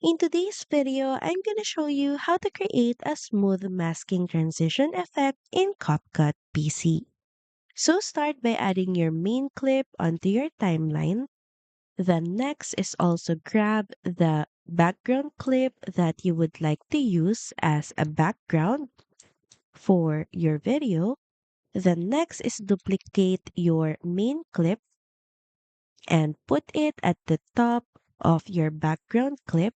In today's video, I'm going to show you how to create a smooth masking transition effect in CapCut PC. So start by adding your main clip onto your timeline. Then next is also grab the background clip that you would like to use as a background for your video. Then next is duplicate your main clip and put it at the top of your background clip.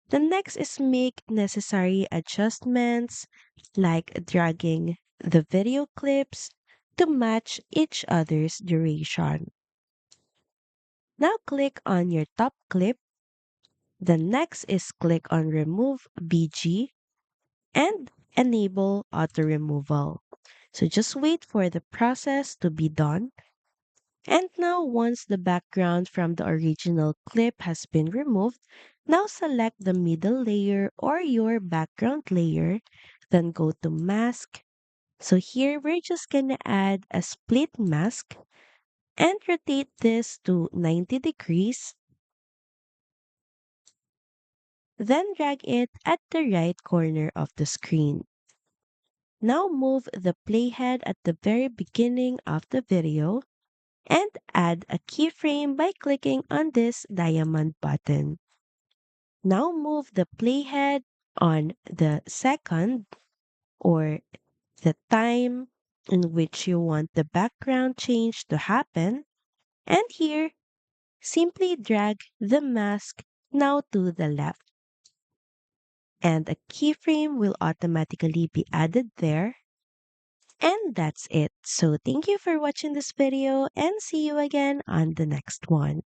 The next is make necessary adjustments like dragging the video clips to match each other's duration. Now click on your top clip. The next is click on remove BG and enable auto removal. So just wait for the process to be done. And now once the background from the original clip has been removed, now select the middle layer or your background layer, then go to mask. So here we're just gonna add a split mask and rotate this to 90 degrees. Then drag it at the right corner of the screen. Now move the playhead at the very beginning of the video and add a keyframe by clicking on this diamond button. Now move the playhead on the second or the time in which you want the background change to happen. And here, simply drag the mask now to the left. And a keyframe will automatically be added there. And that's it. So thank you for watching this video and see you again on the next one.